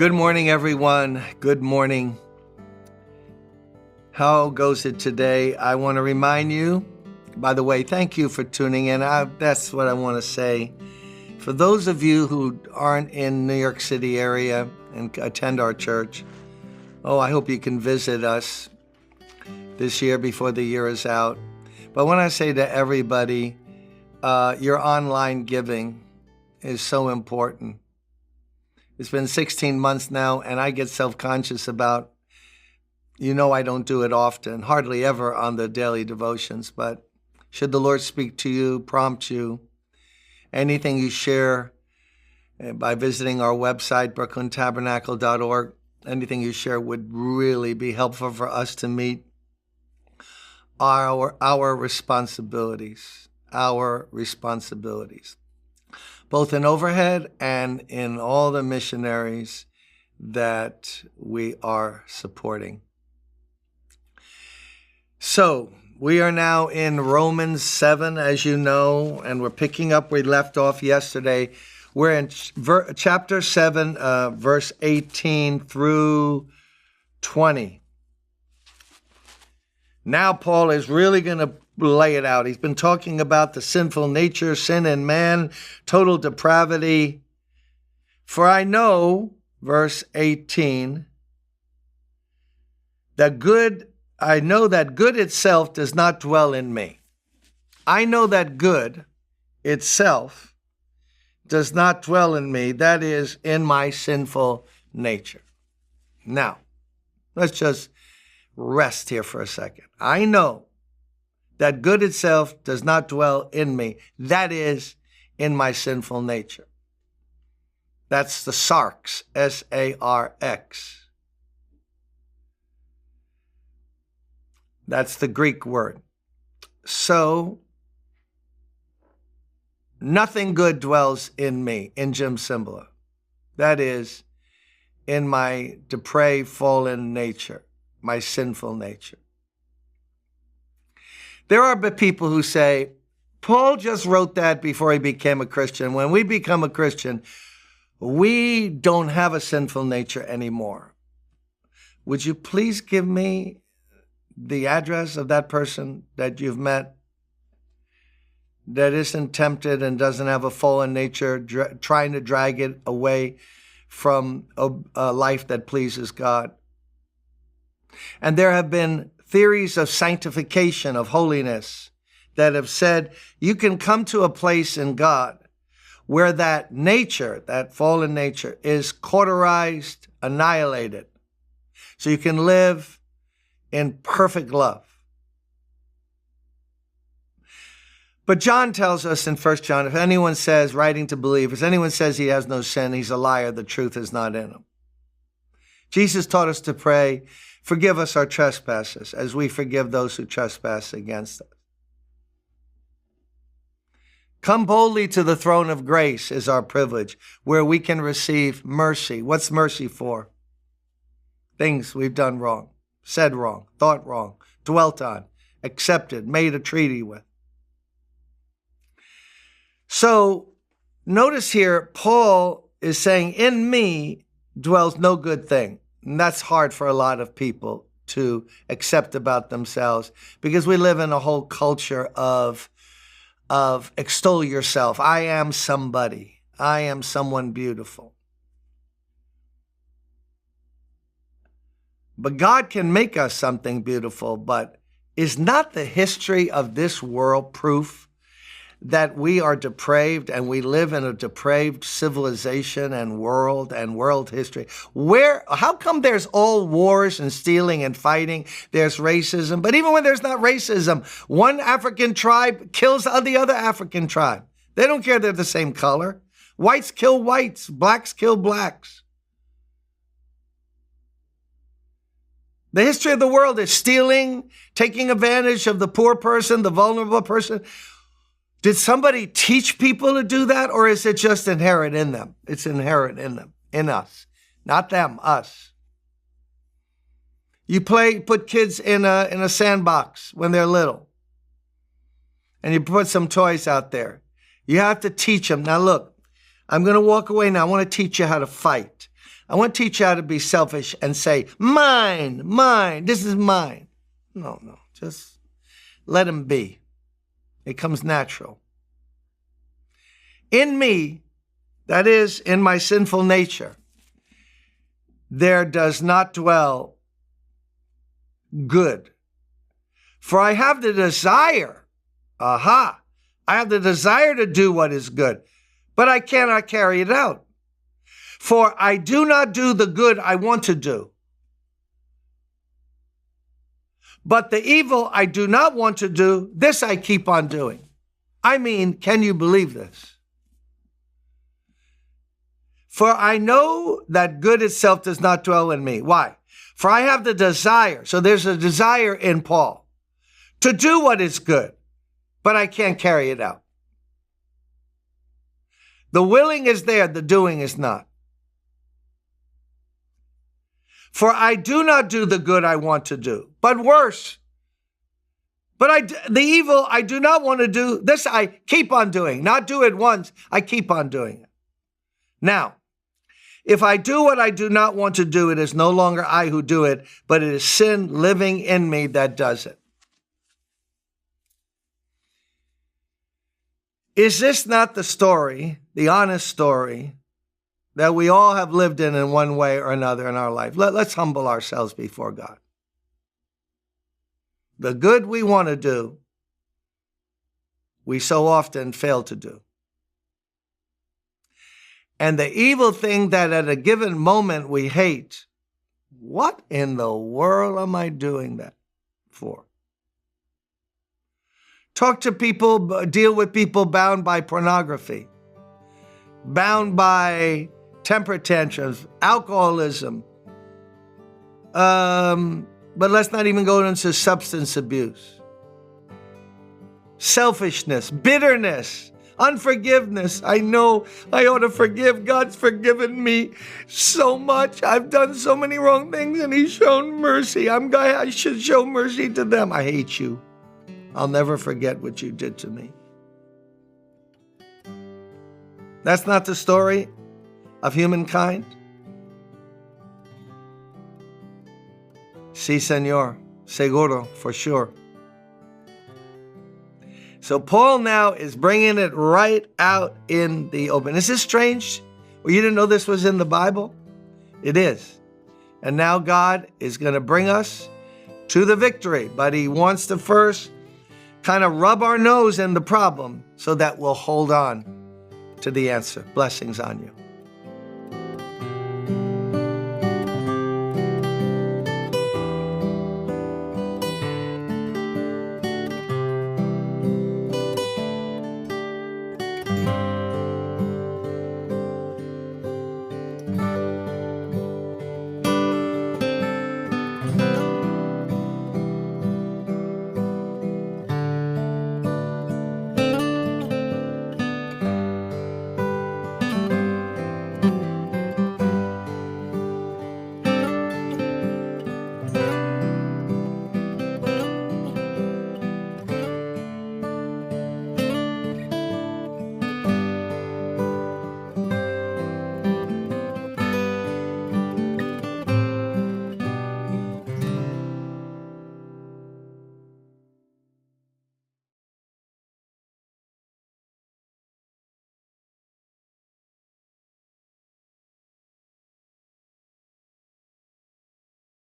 Good morning, everyone. Good morning. How goes it today? I want to remind you, by the way, thank you for tuning in. That's what I want to say. For those of you who aren't in New York City area and attend our church, I hope you can visit us this year before the year is out. But when I say to everybody, your online giving is so important. It's been 16 months now, and I get self-conscious about, I don't do it often, hardly ever on the daily devotions, but should the Lord speak to you, prompt you, anything you share by visiting our website, brooklyntabernacle.org, anything you share would really be helpful for us to meet our responsibilities, both in overhead and in all the missionaries that we are supporting. So we are now in Romans 7, as you know, and we're picking up where we left off yesterday. We're in chapter 7, verse 18 through 20. Now Paul is really going to lay it out. He's been talking about the sinful nature, sin in man, total depravity. For I know, verse 18, that good itself does not dwell in me. I know that good itself does not dwell in me, that is, in my sinful nature. Now, let's just rest here for a second. I know that good itself does not dwell in me, that is, in my sinful nature. That's the sarx, S-A-R-X. That's the Greek word. So, nothing good dwells in me, in Jim Cymbala. That is, in my depraved, fallen nature, my sinful nature. There are people who say, Paul just wrote that before he became a Christian. When we become a Christian, we don't have a sinful nature anymore. Would you please give me the address of that person that you've met that isn't tempted and doesn't have a fallen nature, trying to drag it away from a life that pleases God? And there have been theories of sanctification, of holiness, that have said you can come to a place in God where that nature, that fallen nature, is cauterized, annihilated. So you can live in perfect love. But John tells us in 1 John, if anyone says, writing to believers, anyone says he has no sin, he's a liar, the truth is not in him. Jesus taught us to pray, forgive us our trespasses, as we forgive those who trespass against us. Come boldly to the throne of grace is our privilege, where we can receive mercy. What's mercy for? Things we've done wrong, said wrong, thought wrong, dwelt on, accepted, made a treaty with. So notice here, Paul is saying, in me dwells no good thing. And that's hard for a lot of people to accept about themselves because we live in a whole culture of extol yourself. I am somebody. I am someone beautiful. But God can make us something beautiful, but is not the history of this world proof that we are depraved and we live in a depraved civilization and world history? How come there's all wars and stealing and fighting? There's racism. But even when there's not racism, one African tribe kills the other African tribe. They don't care they're the same color. Whites kill whites. Blacks kill blacks. The history of the world is stealing, taking advantage of the poor person, the vulnerable person. Did somebody teach people to do that, or is it just inherent in them? It's inherent in them, in us, not them, us. You put kids in a sandbox when they're little, and you put some toys out there. You have to teach them. Now look, I'm going to walk away now. I want to teach you how to fight. I want to teach you how to be selfish and say, mine, mine, this is mine. No, just let him be. It comes natural. In me, that is, in my sinful nature, there does not dwell good. For I have the desire, I have the desire to do what is good, but I cannot carry it out. For I do not do the good I want to do, but the evil I do not want to do, this I keep on doing. I mean, can you believe this? For I know that good itself does not dwell in me. Why? For I have the desire. So there's a desire in Paul to do what is good, but I can't carry it out. The willing is there, the doing is not. For I do not do the good I want to do, but worse. But the evil I do not want to do, this I keep on doing. Not do it once, I keep on doing it. Now, if I do what I do not want to do, it is no longer I who do it, but it is sin living in me that does it. Is this not the story, the honest story, that we all have lived in one way or another in our life? Let's humble ourselves before God. The good we want to do, we so often fail to do. And the evil thing that at a given moment we hate, what in the world am I doing that for? Talk to people, deal with people bound by pornography, bound by temper tantrums, alcoholism, but let's not even go into substance abuse, selfishness, bitterness, unforgiveness. I know I ought to forgive. God's forgiven me so much. I've done so many wrong things and he's shown mercy. I should show mercy to them. I hate you. I'll never forget what you did to me. That's not the story of humankind? Sí, señor. Seguro, for sure. So Paul now is bringing it right out in the open. Is this strange? Well, you didn't know this was in the Bible? It is. And now God is going to bring us to the victory, but he wants to first kind of rub our nose in the problem so that we'll hold on to the answer. Blessings on you.